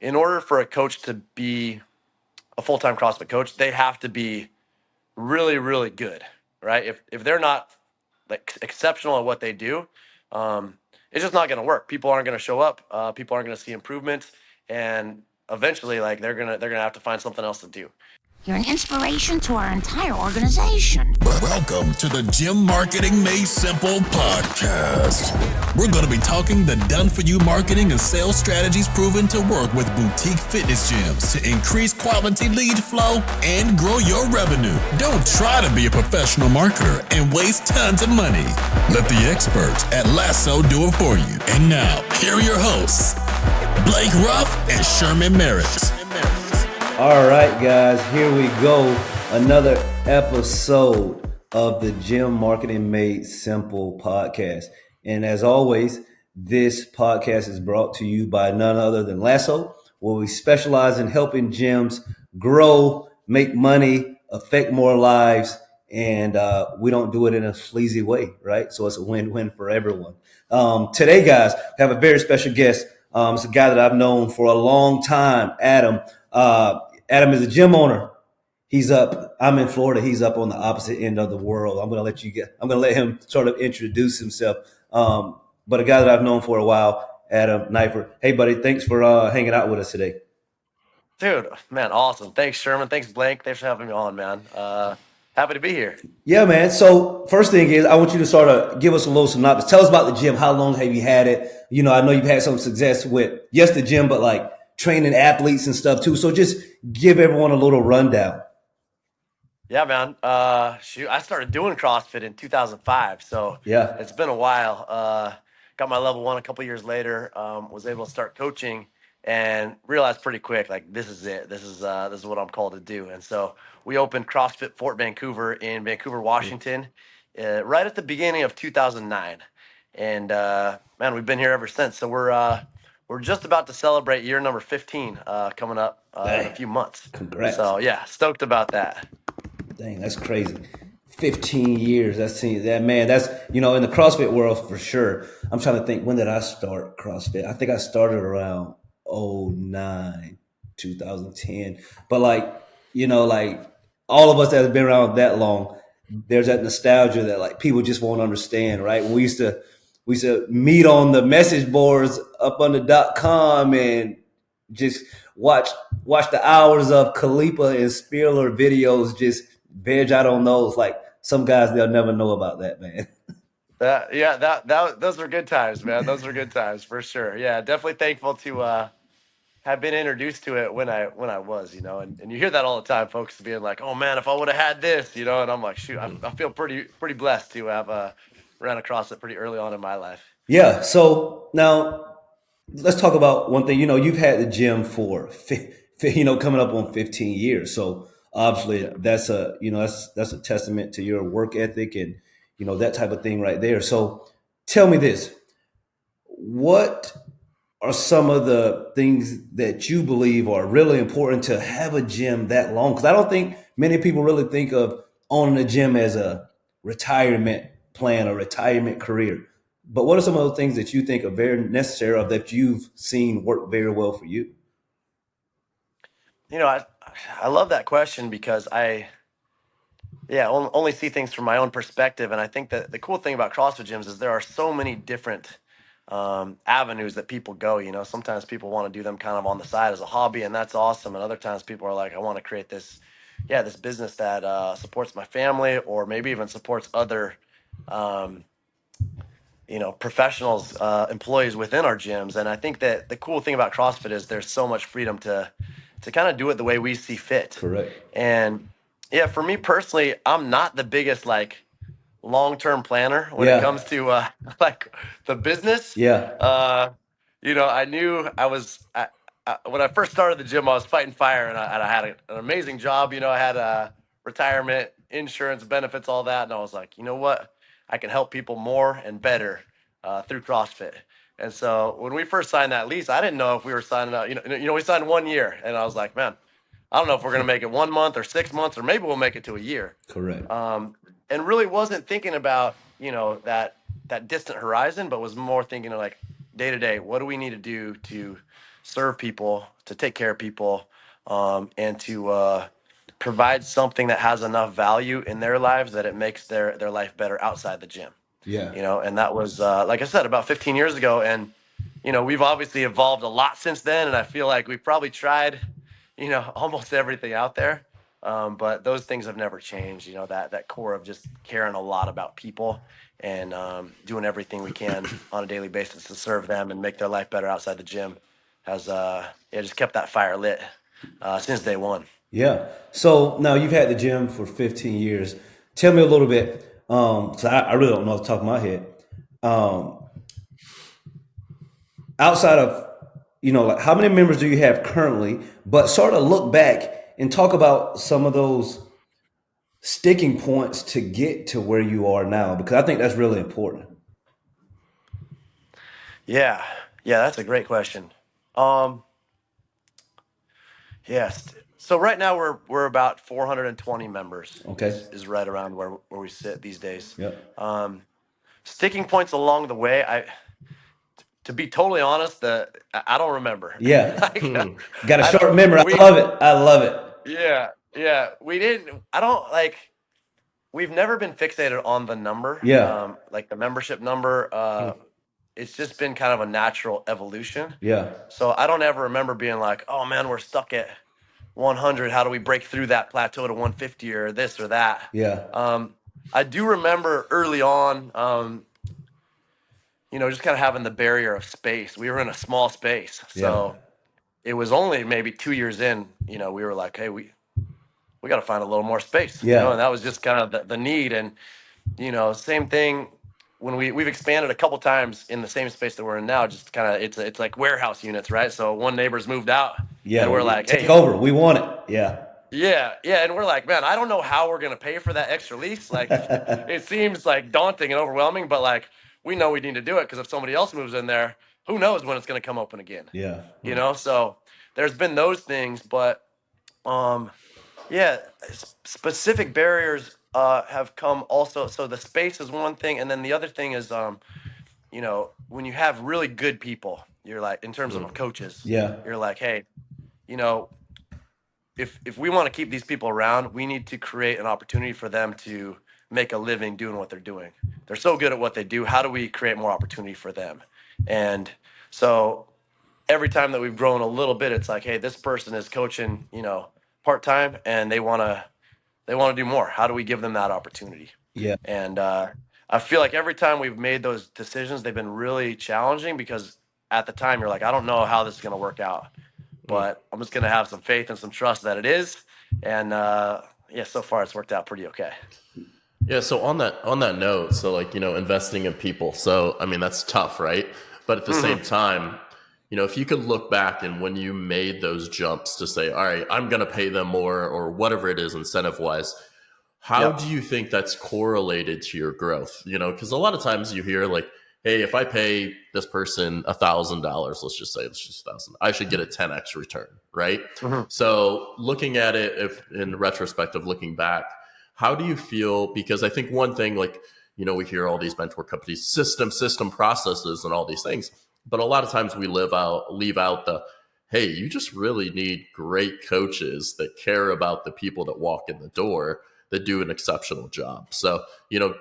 in order for a coach to be a full-time CrossFit coach, they have to be really, really good, right? If they're not like exceptional at what they do, um, it's just not going to work. People aren't going to show up. People aren't going to see improvements, and eventually, like they're gonna have to find something else to do. You're an inspiration to our entire organization. Welcome to the Gym Marketing Made Simple podcast. We're going to be talking the done-for-you marketing and sales strategies proven to work with boutique fitness gyms to increase quality lead flow and grow your revenue. Don't try to be a professional marketer and waste tons of money. Let the experts at Lasso do it for you. And now, here are your hosts, Blake Ruff and Sherman Merricks. All right, guys, here we go. Another episode of the Gym Marketing Made Simple podcast. And as always, this podcast is brought to you by none other than Lasso, where we specialize in helping gyms grow, make money, affect more lives, and we don't do it in a sleazy way, right? So it's a win-win for everyone. Today, guys, we have a very special guest. It's a guy that I've known for a long time, Adam. Adam is a gym owner. He's up. I'm in Florida. He's up on the opposite end of the world. I'm going to let him sort of introduce himself. But a guy that I've known for a while, Adam Nieffer. Hey, buddy. Thanks for hanging out with us today. Dude, man, awesome. Thanks, Sherman. Thanks, Blake. Thanks for having me on, man. Happy to be here. Yeah, man. So first thing is I want you to sort of give us a little synopsis. Tell us about the gym. How long have you had it? You know, I know you've had some success with the gym, but like training athletes and stuff too. So just give everyone a little rundown. Yeah, man. I started doing CrossFit in 2005, so Yeah. it's been a while. Got my level one a couple years later. Was able to start coaching and realized pretty quick, like this is it. This is what I'm called to do. And so we opened CrossFit Fort Vancouver in Vancouver, Washington, right at the beginning of 2009. And man, we've been here ever since. So we're just about to celebrate year number 15 coming up in a few months. Congrats. So yeah, stoked about that. Dang, that's crazy. 15 years. That's in the CrossFit world for sure. I'm trying to think, when did I start CrossFit? I think I started around 09, 2010. But like all of us that have been around that long, there's that nostalgia that like people just won't understand, right? We used to meet on the message boards up on the .com and just watch the hours of Khalipa and Spieler videos, just veg out on those. Like some guys, they'll never know about that, man. Those were good times, man. Those were good times for sure. Yeah, definitely thankful to have been introduced to it when I was, and you hear that all the time, folks being like, "Oh man, if I would have had this," and I'm like, shoot, I feel pretty blessed to have ran across it pretty early on in my life. Yeah. So now let's talk about one thing. You've had the gym for coming up on 15 years. So obviously that's a testament to your work ethic and that type of thing right there. So tell me this: what are some of the things that you believe are really important to have a gym that long? Because I don't think many people really think of owning a gym as a retirement plan or retirement career. But what are some of the things that you think are very necessary or that you've seen work very well for you? I love that question because only see things from my own perspective. And I think that the cool thing about CrossFit gyms is there are so many different avenues that people go. Sometimes people want to do them kind of on the side as a hobby, and that's awesome. And other times people are like, I want to create this business that supports my family or maybe even supports other, professionals, employees within our gyms. And I think that the cool thing about CrossFit is there's so much freedom to kind of do it the way we see fit. Correct. And yeah, for me personally, I'm not the biggest like long-term planner when it comes to like the business. Yeah. I knew when I first started the gym, I was fighting fire, and I had an amazing job. I had retirement, insurance, benefits, all that, and I was like, you know what, I can help people more and better through CrossFit. And so when we first signed that lease, I didn't know if we were signing out. We signed 1 year, and I was like, man, I don't know if we're going to make it 1 month or 6 months, or maybe we'll make it to a year. Correct. And really wasn't thinking about, that distant horizon, but was more thinking of like day to day, what do we need to do to serve people, to take care of people, and to provide something that has enough value in their lives that it makes their life better outside the gym. Yeah. And that was, like I said, about 15 years ago. And, we've obviously evolved a lot since then. And I feel like we've probably tried, almost everything out there. But those things have never changed, that core of just caring a lot about people and doing everything we can on a daily basis to serve them and make their life better outside the gym has just kept that fire lit since day one. Yeah. So now you've had the gym for 15 years. Tell me a little bit. So I really don't know off the top of my head. Um, outside of, like how many members do you have currently? But sort of look back and talk about some of those sticking points to get to where you are now, because I think that's really important. Yeah. Yeah, that's a great question. Yes. So right now we're about 420 members Okay. is right around where we sit these days. Yep. Sticking points along the way, to be totally honest, I don't remember. Yeah. Like, Got a I don't short memory. I we love it. I love it. yeah, we didn't I don't like we've never been fixated on the number, Yeah. like the membership number. It's just been kind of a natural evolution. Yeah. So I don't ever remember being like, oh man, we're stuck at 100. How do we break through that plateau to 150 or this or that? Yeah. I do remember early on, just kind of having the barrier of space. We were in a small space. Yeah. So it was only maybe 2 years in, we were like, hey, we got to find a little more space, Yeah. and that was just kind of the need. And, same thing when we've expanded a couple times in the same space that we're in now, just kind of, it's like warehouse units, right? So one neighbor's moved out and Yeah. we're like, Take hey, over. We want it. Yeah. yeah, yeah, and we're like, man, I don't know how we're gonna pay for that extra lease. Like, it seems like daunting and overwhelming, but like, we know we need to do it because if somebody else moves in there, who knows when it's gonna come open again? Yeah. So there's been those things, but um, yeah, specific barriers have come also. So the space is one thing, and then the other thing is when you have really good people, you're like, in terms of coaches, Yeah. you're like, hey, you know if we want to keep these people around, we need to create an opportunity for them to make a living doing what they're doing. They're so good at what they do. How do we create more opportunity for them? And so every time that we've grown a little bit, it's like, hey, this person is coaching, part time, and they want to do more. How do we give them that opportunity? Yeah. And I feel like every time we've made those decisions, they've been really challenging because at the time you're like, I don't know how this is going to work out, but I'm just going to have some faith and some trust that it is. And so far it's worked out pretty okay. Yeah, so on that note, so like, investing in people. So I mean that's tough, right? But at the same time, if you could look back and when you made those jumps to say, all right, I'm going to pay them more or whatever it is incentive wise, how Yep. do you think that's correlated to your growth? Because a lot of times you hear like, hey, if I pay this person $1,000, let's just say it's just 1,000, I should get a 10x return, right? So looking at it, if in retrospect of looking back, how do you feel? Because I think one thing, like, we hear all these mentor companies, system processes and all these things, but a lot of times we leave out the, hey, you just really need great coaches that care about the people that walk in the door, that do an exceptional job. So,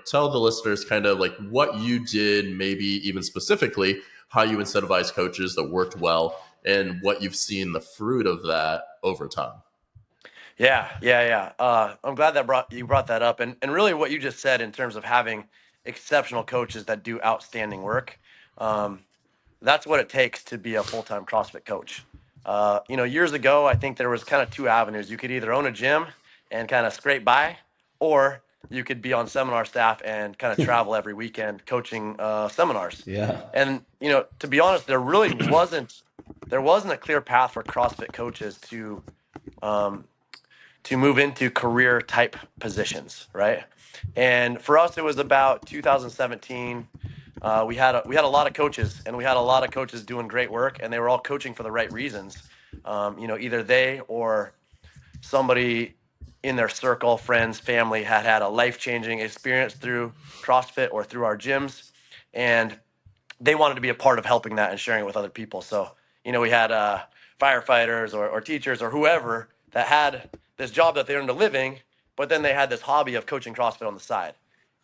tell the listeners kind of like what you did, maybe even specifically how you incentivize coaches that worked well and what you've seen the fruit of that over time. Yeah. I'm glad that you brought that up, and really what you just said in terms of having exceptional coaches that do outstanding work. That's what it takes to be a full-time CrossFit coach. Years ago, I think there was kind of two avenues. You could either own a gym and kind of scrape by, or you could be on seminar staff and kind of travel every weekend coaching seminars. Yeah. And to be honest, there wasn't a clear path for CrossFit coaches to move into career type positions, right? And for us, it was about 2017. We had a lot of coaches, and we had a lot of coaches doing great work, and they were all coaching for the right reasons. Either they or somebody in their circle, friends, family, had a life-changing experience through CrossFit or through our gyms, and they wanted to be a part of helping that and sharing it with other people. So, we had firefighters or teachers or whoever that had this job that they earned a living, but then they had this hobby of coaching CrossFit on the side.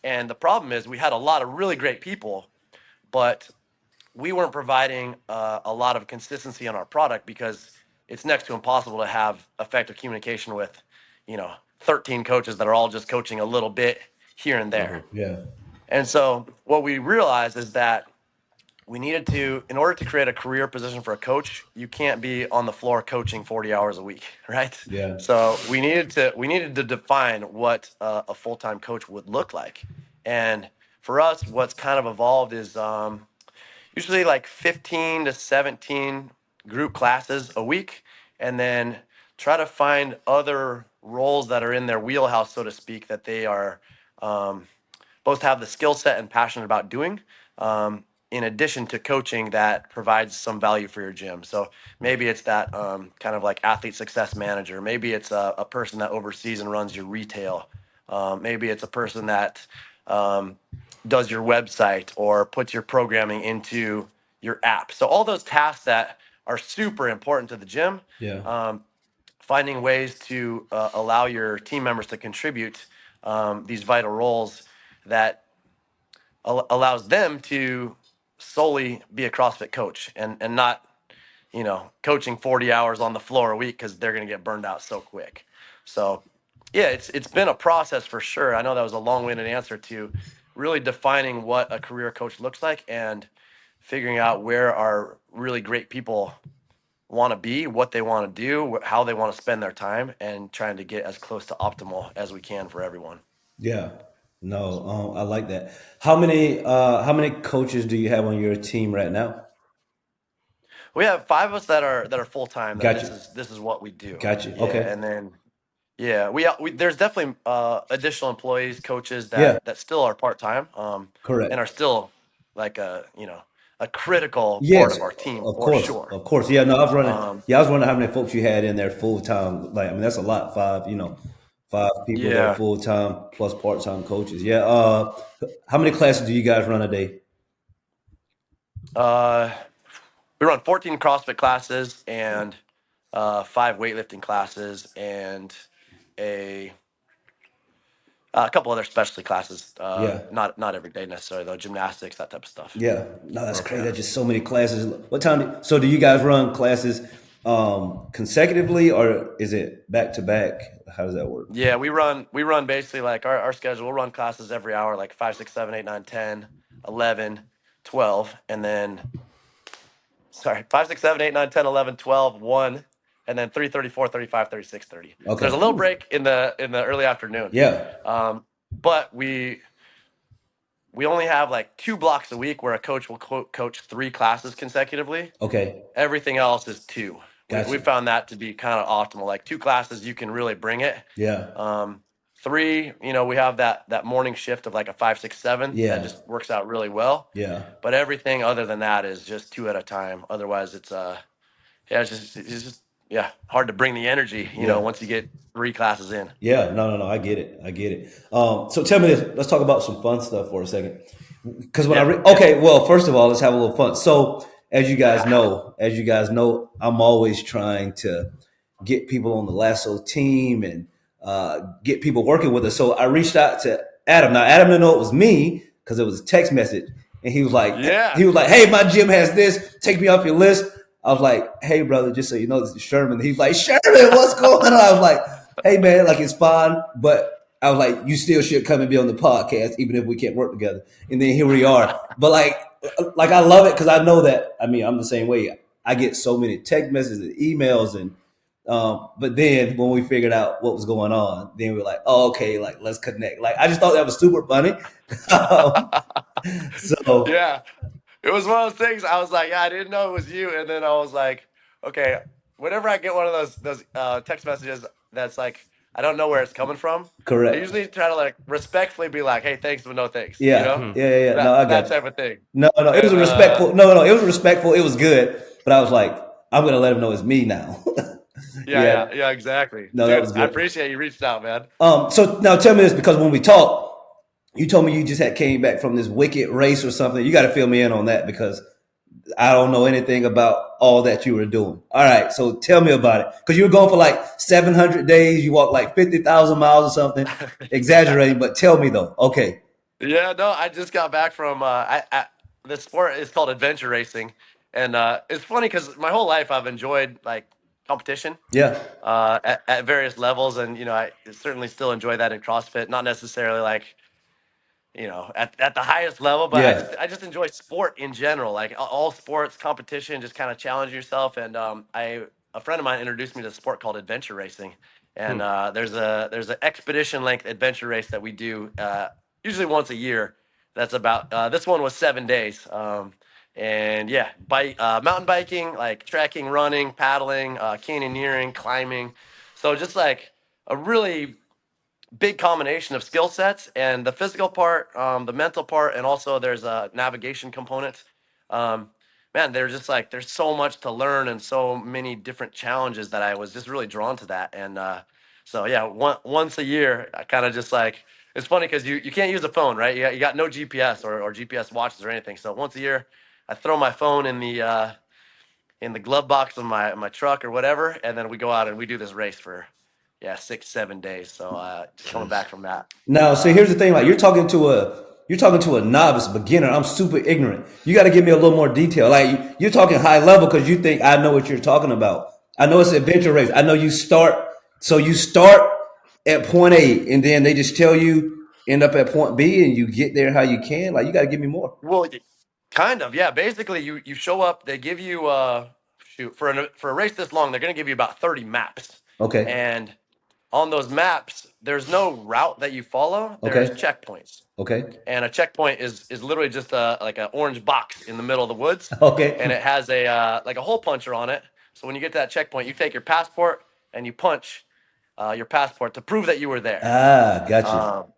And the problem is we had a lot of really great people, but we weren't providing a lot of consistency on our product because it's next to impossible to have effective communication with, 13 coaches that are all just coaching a little bit here and there. Yeah. And so what we realized is that we needed to, in order to create a career position for a coach, you can't be on the floor coaching 40 hours a week, right? Yeah. So we needed to define what a full-time coach would look like. And for us, what's kind of evolved is usually like 15 to 17 group classes a week, and then try to find other roles that are in their wheelhouse, so to speak, that they are both have the skill set and passionate about doing, in addition to coaching that provides some value for your gym. So maybe it's that kind of like athlete success manager. Maybe it's a person that oversees and runs your retail. Maybe it's a person that does your website or puts your programming into your app. So all those tasks that are super important to the gym, Yeah. finding ways to allow your team members to contribute these vital roles that allows them to solely be a CrossFit coach and not, coaching 40 hours on the floor a week because they're going to get burned out so quick. So yeah, it's been a process for sure. I know that was a long-winded answer to really defining what a career coach looks like and figuring out where our really great people want to be, what they want to do, how they want to spend their time, and trying to get as close to optimal as we can for everyone. Yeah. No, I like that. How many coaches do you have on your team right now? We have 5 of us that are full time. That Gotcha. this is what we do. Gotcha. Yeah, Okay. and then we there's definitely additional employees, coaches Yeah. that still are part time, and are Correct. still like a critical part Yes. of our team Of for course. sure. Of course. Yeah. No, I was running. Um, Yeah, I was wondering how many folks you had in there full time. Like, I mean, that's a lot. Five. Five people that are yeah, full time plus part time coaches. Yeah. How many classes do you guys run a day? uh, we run 14 CrossFit classes and 5 weightlifting classes and a a couple other specialty classes. Yeah. Not every day necessarily though. Gymnastics, that type of stuff. Yeah, no, that's crazy. Yeah. That's just so many classes. What time? So, do you guys run classes consecutively, or is it back to back? How does that work? Yeah, we run basically like our schedule. We'll run classes every hour, like 5, 6, 7, 8, 9, 10, 11, 12, and then sorry, 5, 6, 7, 8, 9, 10, 11, 12, 1, and then 3:30, 4:35, 36, 30. So there's Okay. a little break in the early afternoon. Yeah. But we only have like 2 blocks a week where a coach will coach 3 classes consecutively. Okay. Everything else is 2. We Gotcha. found that to be kind of optimal. Like 2 classes, you can really bring it. Yeah. 3, we have that morning shift of like a 5, 6, 7 that Yeah. just works out really well. Yeah. But everything other than that is just 2 at a time. Otherwise, it's just hard to bring the energy. Yeah. Once you get 3 classes in. Yeah. No. I get it. I get it. So tell me this. Let's talk about some fun stuff for a second. Because when Yeah. okay, well, first of all, let's have a little fun. So as you guys know, I'm always trying to get people on the Lasso team and get people working with us. So I reached out to Adam. Now Adam didn't know it was me because it was a text message, and he was like, Yeah. "Hey, my gym has this. Take me off your list." I was like, "Hey, brother, just so you know, this is Sherman." He's like, "Sherman, what's going on?" I was like, "Hey, man, like it's fine, but." I was like, you still should come and be on the podcast, even if we can't work together. And then here we are. But like I love it because I know that. I mean, I'm the same way. I get so many text messages and emails, and but then when we figured out what was going on, then we were like, oh, okay, like let's connect. Like I just thought that was super funny. um, so Yeah. It was one of those things. I was like, yeah, I didn't know it was you. And then I was like, okay, whenever I get one of those text messages that's like, I don't know where it's coming from, I correct. usually try to like respectfully be like, hey, thanks, but no thanks. Yeah, yeah. No, I That got you. type of thing. No, it was And a respectful. No, it was respectful. It was good. But I was like, I'm gonna let him know it's me now. Yeah. yeah, exactly. No, that Dude, was I good. appreciate you reached out, man. So now tell me this because when we talked, you told me you just had came back from this wicked race or something. You got to fill me in on that because I don't know anything about all that you were doing. All right, so tell me about it. Because you were going for like 700 days. You walked like 50,000 miles or something. Yeah. Exaggerating, but tell me though. Okay. Yeah, no, I just got back from the sport is called adventure racing, and it's funny because my whole life I've enjoyed like competition Yeah. at various levels, and I certainly still enjoy that in CrossFit. Not necessarily like at the highest level, but Yeah. I just enjoy sport in general, like all sports competition, just kind of challenge yourself. And a friend of mine introduced me to a sport called adventure racing, and there's an expedition length adventure race that we do usually once a year. That's about this one was 7 days. And yeah, mountain biking, like trekking, running, paddling, canyoneering, climbing. So just like a really big combination of skill sets and the physical part, the mental part, and also there's a navigation component. Um, Man, there's just like there's so much to learn and so many different challenges that I was just really drawn to that. And so yeah, once a year, I kind of just like it's funny because you can't use a phone, right? You got no GPS or GPS watches or anything. So once a year, I throw my phone in the glove box of my truck or whatever, and then we go out and we do this race for 6 7 days. So just coming back from that. Now, see, here's the thing. Like you're talking to a novice beginner. I'm super ignorant. You got to give me a little more detail. Like you're talking high level because you think I know what you're talking about. I know it's an adventure race. I know you start. So you start at point A, and then they just tell you end up at point B, and you get there how you can. Like you got to give me more. Well, kind of, yeah. Basically, you show up. They give you shoot for a race this long. They're going to give you about 30 maps, Okay. and on those maps, there's no route that you follow. There's Okay. checkpoints. Okay. And a checkpoint is literally just a like an orange box in the middle of the woods, and Okay. it has a like a hole puncher on it. So when you get to that checkpoint, you take your passport and you punch your passport to prove that you were there. Ah, got you. Um,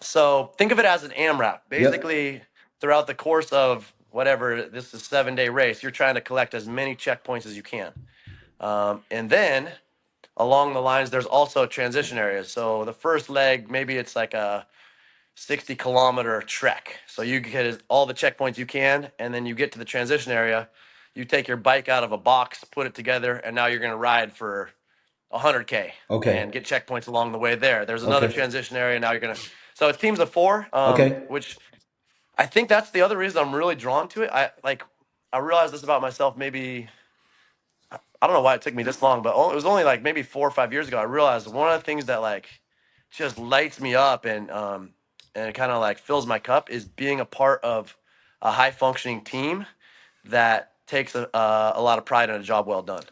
so think of it as an AMRAP. Yep. Basically, throughout the course of whatever this is 7 day race, you're trying to collect as many checkpoints as you can. And then along the lines, there's also transition areas. So the first leg, maybe it's like a 60-kilometer trek. So you get all the checkpoints you can, and then you get to the transition area. You take your bike out of a box, put it together, and now you're going to ride for 100K Okay. and get checkpoints along the way there. There's another Okay. transition area. Now you're going to. So it's teams of four, Okay. which I think that's the other reason I'm really drawn to it. I realized this about myself maybe I don't know why it took me this long, but it was only like maybe 4 or 5 years ago. I realized one of the things that like just lights me up and it kind of like fills my cup is being a part of a high functioning team that takes a lot of pride in a job well done.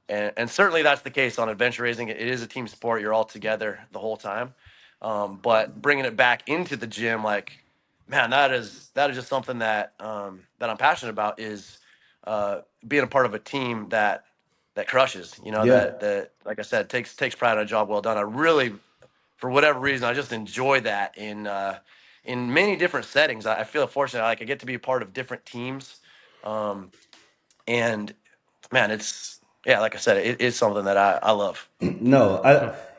And certainly that's the case on adventure racing. It is a team sport. You're all together the whole time. But bringing it back into the gym, like, man, that is just something that I'm passionate about is being a part of a team that crushes. Yeah. That like I said takes pride in a job well done. I really, for whatever reason, I just enjoy that in many different settings. I feel fortunate. Like I get to be a part of different teams, um, and man, it's yeah, like I said, it is something that I love. No,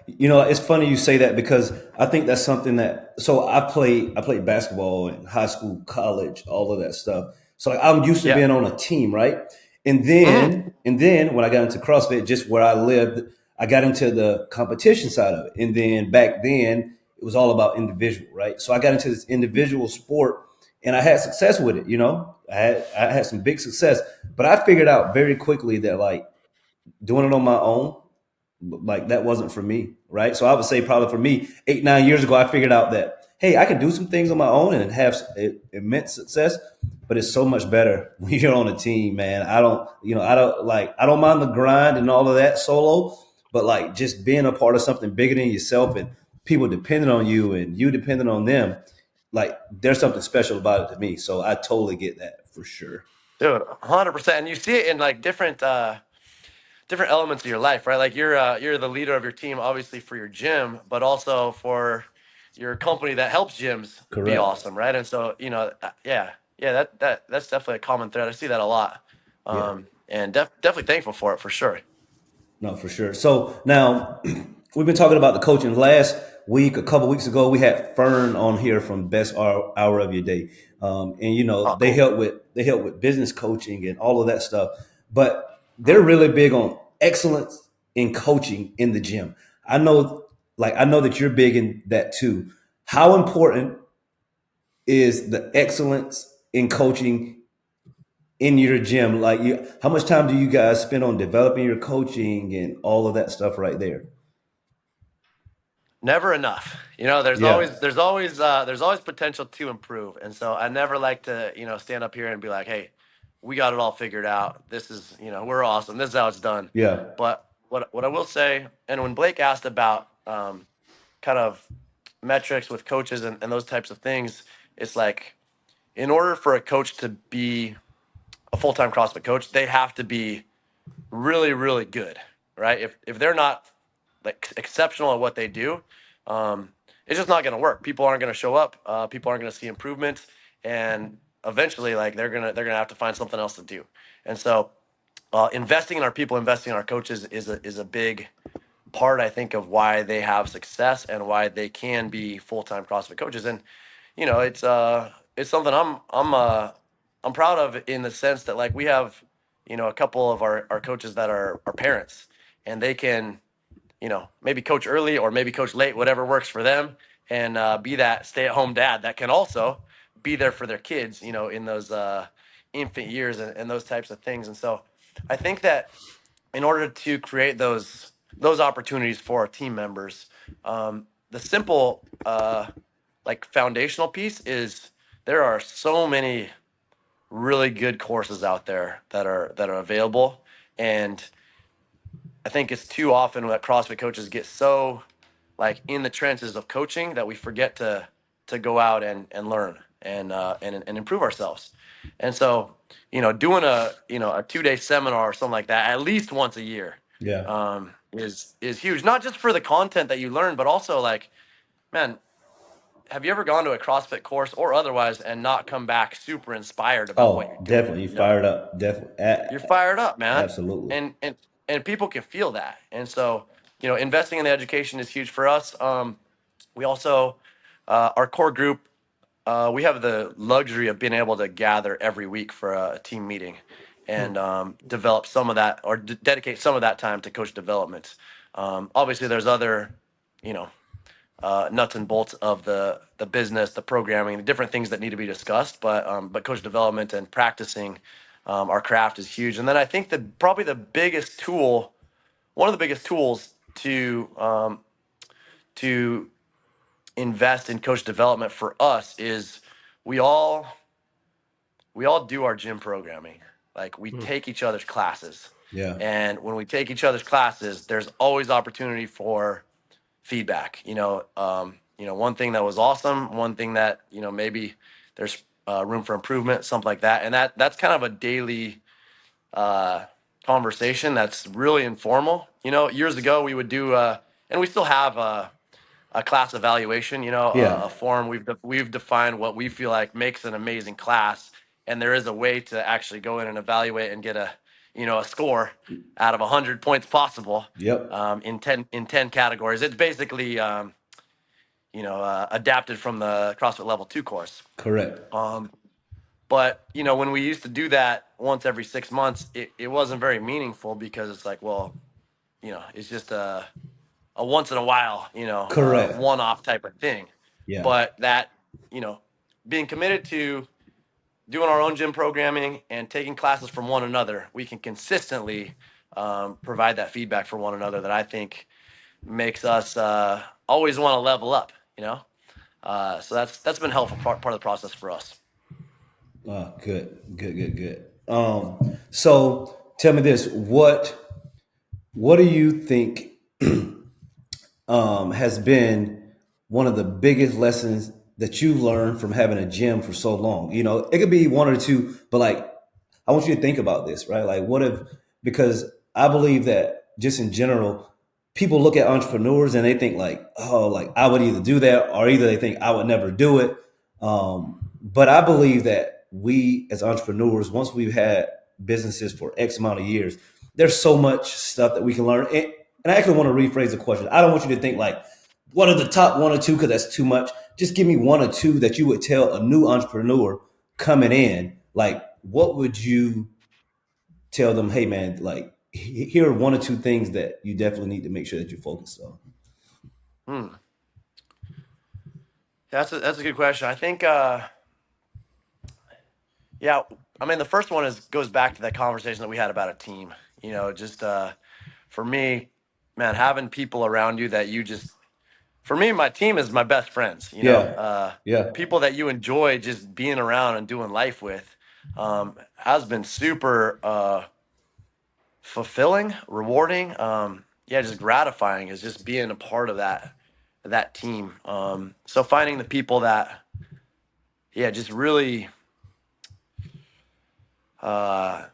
it's funny you say that because I think that's something that, so I played basketball in high school, college, all of that stuff. So like, I'm used to Yeah. being on a team, right? And Mhm. then, and then when I got into CrossFit, just where I lived, I got into the competition side of it. And then back then it was all about individual, right? So I got into this individual sport and I had success with it, I had some big success, but I figured out very quickly that like doing it on my own, like that wasn't for me, right? So I would say probably for me, 8 9 years ago, I figured out that hey, I can do some things on my own and have immense success, but it's so much better when you're on a team, man. I don't mind the grind and all of that solo, but like just being a part of something bigger than yourself and people depending on you and you depending on them, like there's something special about it to me. So I totally get that for sure. Dude, 100%. And you see it in like different elements of your life, right? Like you're the leader of your team, obviously for your gym, but also for your company that helps gyms be Correct. awesome, right? And so yeah, that's definitely a common thread. I see that a lot, Yeah. and definitely thankful for it for sure. No, for sure. So now we've been talking about the coaching. week, a couple weeks ago, we had Fern on here from Best Hour of Your Day, and Oh, they cool. help with business coaching and all of that stuff. But they're really big on excellence in coaching in the gym. I know, I know that you're big in that too. How important is the excellence in coaching in your gym? How much time do you guys spend on developing your coaching and all of that stuff right there? Never enough. There's Yeah, always potential to improve. And so I never like to, stand up here and be like, "Hey, we got it all figured out. This is, we're awesome. This is how it's done." yeah, But what I will say, and when Blake asked about kind of metrics with coaches and those types of things, it's like in order for a coach to be a full-time CrossFit coach, they have to be really, really good, right? If they're not like exceptional at what they do, um, it's just not going to work. People aren't going to show up. People aren't going to see improvements, and eventually, like they're gonna have to find something else to do. And so, investing in our people, investing in our coaches is a big part, I think, of why they have success and why they can be full-time CrossFit coaches. And it's something I'm proud of, in the sense that, like, we have a couple of our coaches that are parents, and they can maybe coach early or maybe coach late, whatever works for them, and be that stay-at-home dad that can also be there for their kids, in those infant years, and those types of things. And so I think that in order to create those opportunities for our team members, the simple like foundational piece is there are so many really good courses out there that are available. And I think it's too often that CrossFit coaches get so like in the trenches of coaching that we forget to go out and learn and improve ourselves. And so, doing a 2-day seminar or something like that at least once a year yeah. is huge. Not just for the content that you learn, but also, like, man, have you ever gone to a CrossFit course or otherwise and not come back super inspired about what you're Oh, doing? definitely fired up. Definitely, You're fired up, man. absolutely. And people can feel that. And so, investing in the education is huge for us. We also, our core group, we have the luxury of being able to gather every week for a team meeting and develop some of that, or dedicate some of that time to coach development. Obviously, there's other, you know, nuts and bolts of the business, the programming, the different things that need to be discussed. But coach development and practicing our craft is huge. And then I think that probably the biggest tool, one of the biggest tools to invest in coach development for us is we all do our gym programming. Like, we take each other's classes. Yeah, And when we take each other's classes, there's always opportunity for feedback. One thing that was awesome, one thing that, maybe there's room for improvement, something like that. And that's kind of a daily conversation that's really informal. Years ago we would do, and we still have a class evaluation, yeah, a form. We've defined what we feel like makes an amazing class, and there is a way to actually go in and evaluate and get a score out of 100 points possible, yep, in ten categories. It's basically adapted from the CrossFit Level 2 course. correct. But when we used to do that once every 6 months, it wasn't very meaningful, because it's like, well, it's just a once in a while, Correct. one-off type of thing. Yeah. But that, being committed to doing our own gym programming and taking classes from one another, we can consistently provide that feedback for one another that I think makes us always want to level up. So that's been a helpful part of the process for us. Good, good, good, good. So tell me this: what do you think has been one of the biggest lessons that you've learned from having a gym for so long? It could be one or two, but like, I want you to think about this, right? Like, because I believe that just in general, people look at entrepreneurs and they think like, oh, like I would either do that, or either they think I would never do it. But I believe that we as entrepreneurs, once we've had businesses for X amount of years, there's so much stuff that we can learn. And I actually want to rephrase the question. I don't want you to think what are the top one or two? Because that's too much. Just give me one or two that you would tell a new entrepreneur coming in. Like, what would you tell them? Hey, man, like here are one or two things that you definitely need to make sure that you're focused on. Hmm. That's a good question. I think, yeah, I mean, the first one goes back to that conversation that we had about a team. You know, just for me, man, having people around you that you just, for me, my team is my best friends. You know, Yeah, yeah, people that you enjoy just being around and doing life with, has been super fulfilling, rewarding. Yeah, just gratifying is just being a part of that team. So finding the people that, yeah, just really uh,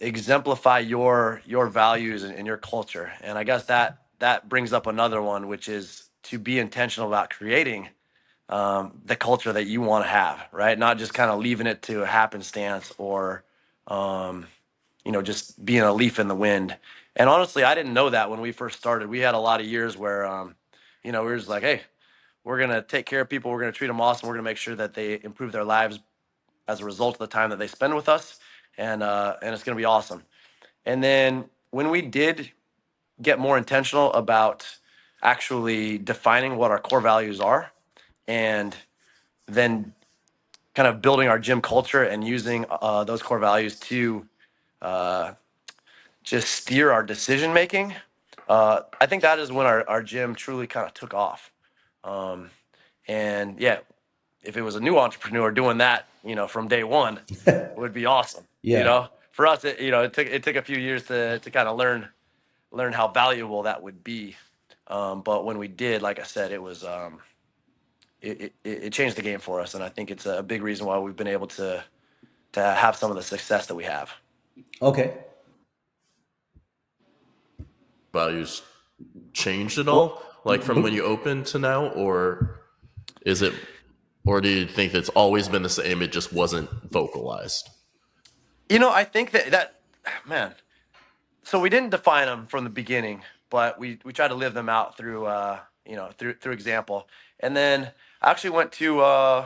exemplify your values and your culture. And I guess that brings up another one, which is to be intentional about creating the culture that you want to have, right? Not just kind of leaving it to a happenstance or just being a leaf in the wind. And honestly, I didn't know that when we first started. We had a lot of years where we were just like, hey, we're gonna take care of people, we're gonna treat them awesome, we're gonna make sure that they improve their lives as a result of the time that they spend with us, and it's gonna be awesome. And then when we did get more intentional about actually defining what our core values are, and then kind of building our gym culture and using those core values to uh, just steer our decision making, I think that is when our gym truly kind of took off. And yeah, if it was a new entrepreneur doing that, from day one, it would be awesome. yeah. For us, it took a few years to kind of learn how valuable that would be. But when we did, like I said, it was it changed the game for us, and I think it's a big reason why we've been able to have some of the success that we have. Okay. Values changed at Well, all, like from when you opened to now, or is it, or do you think it's always been the same? It just wasn't vocalized. I think that man. So we didn't define them from the beginning, but we tried to live them out through example. And then I actually went to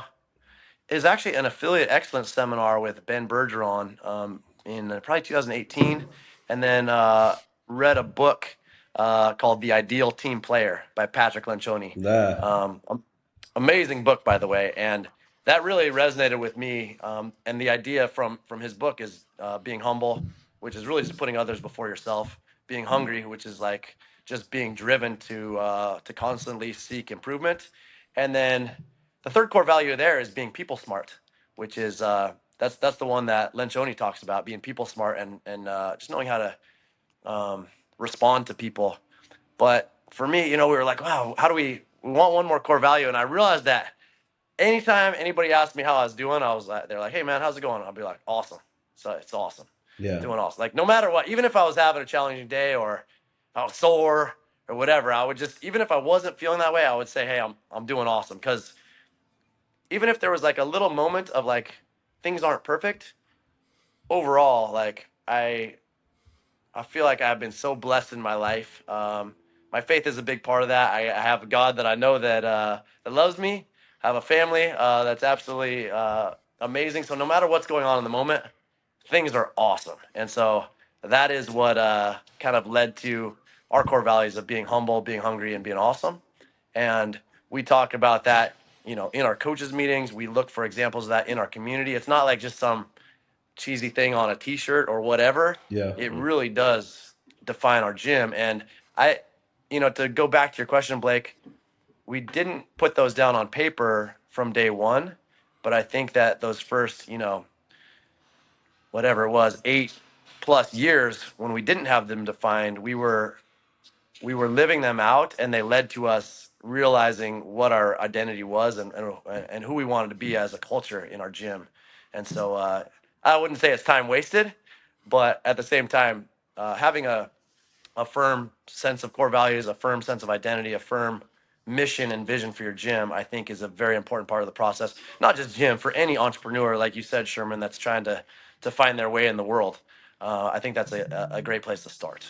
is actually an affiliate excellence seminar with Ben Bergeron in probably 2018, and then read a book called The Ideal Team Player by Patrick Lencioni. nah, Amazing book, by the way, and that really resonated with me. And the idea from his book is being humble, which is really just putting others before yourself. Being hungry, which is like just being driven to constantly seek improvement. And then the third core value there is being people smart, which is that's the one that Lencioni talks about, being people smart and just knowing how to respond to people. But for me, we were like, wow, how do we want one more core value? And I realized that anytime anybody asked me how I was doing, they're like, hey man, how's it going? I'll be like, awesome. So it's awesome. yeah. Doing awesome. Like no matter what, even if I was having a challenging day or I was sore or whatever, I would just, even if I wasn't feeling that way, I would say, hey, I'm doing awesome. Cause even if there was like a little moment of like things aren't perfect, overall, like I feel like I've been so blessed in my life. My faith is a big part of that. I have a God that I know that loves me. I have a family that's absolutely amazing. So no matter what's going on in the moment, things are awesome. And so that is what kind of led to our core values of being humble, being hungry, and being awesome. And we talk about that, in our coaches meetings. We look for examples of that in our community. It's not like just some cheesy thing on a t-shirt or whatever. Yeah. It really does define our gym. And to go back to your question, Blake, we didn't put those down on paper from day one, but I think that those first, whatever it was, 8+ years when we didn't have them defined, we were living them out, and they led to us realizing what our identity was and who we wanted to be as a culture in our gym. And so I wouldn't say it's time wasted, but at the same time, having a firm sense of core values, a firm sense of identity, a firm mission and vision for your gym, I think is a very important part of the process. Not just gym, for any entrepreneur, like you said, Sherman, that's trying to find their way in the world. I think that's a great place to start.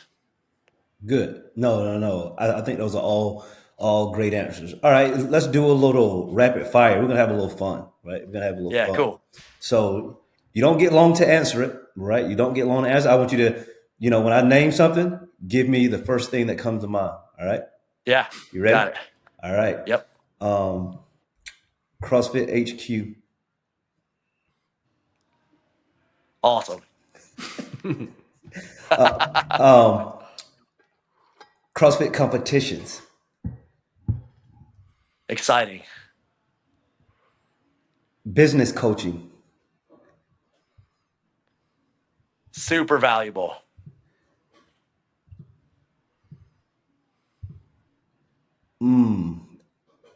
Good. No. I think those are all All great answers. All right, let's do a little rapid fire. We're gonna have a little fun, right? We're gonna have a little Yeah, fun. cool. So you don't get long to answer it, right? You don't get long to answer. I want you to, when I name something, give me the first thing that comes to mind. All right. Yeah. You ready? Got it. All right. Yep. CrossFit HQ. Awesome. CrossFit competitions. Exciting. Business coaching. Super valuable.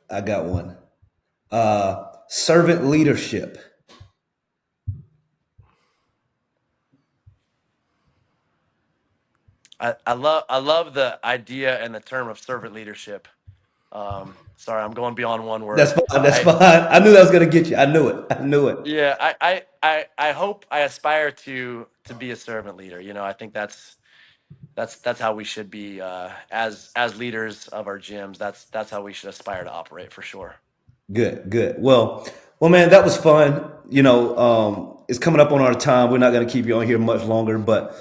I got one. Servant leadership. I love the idea and the term of servant leadership. Sorry, I'm going beyond one word. That's fine. That's fine. I knew that was gonna get you. I knew it. Yeah, I hope I aspire to be a servant leader. I think that's how we should be as leaders of our gyms. That's how we should aspire to operate for sure. Good. Well, man, that was fun. It's coming up on our time. We're not going to keep you on here much longer, but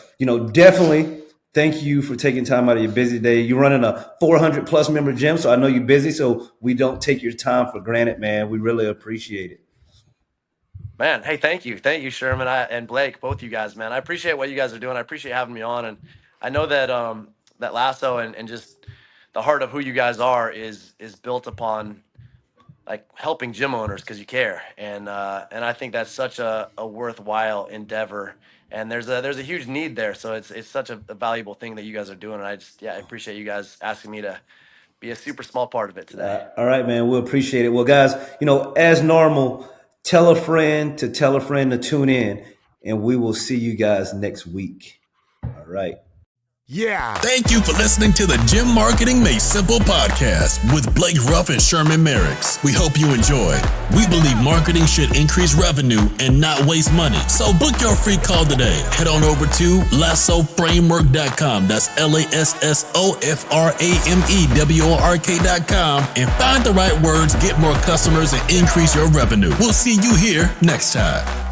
definitely thank you for taking time out of your busy day. You're running a 400 plus member gym, so I know you're busy. So we don't take your time for granted, man. We really appreciate it. Man, hey, thank you, Sherman and Blake, both you guys, man. I appreciate what you guys are doing. I appreciate having me on, and I know that that lasso and just the heart of who you guys are is built upon like helping gym owners because you care, and I think that's such a worthwhile endeavor, and there's a huge need there, so it's such a valuable thing that you guys are doing, and I appreciate you guys asking me to be a super small part of it today. All right, man. We appreciate it. Well, guys, as normal, tell a friend to tune in, and we will see you guys next week. All right. Yeah. Thank you for listening to the Gym Marketing Made Simple podcast with Blake Ruff and Sherman Merricks. We hope you enjoyed. We believe marketing should increase revenue and not waste money. So book your free call today. Head on over to lassoframework.com. That's lassoframework.com and find the right words, get more customers, and increase your revenue. We'll see you here next time.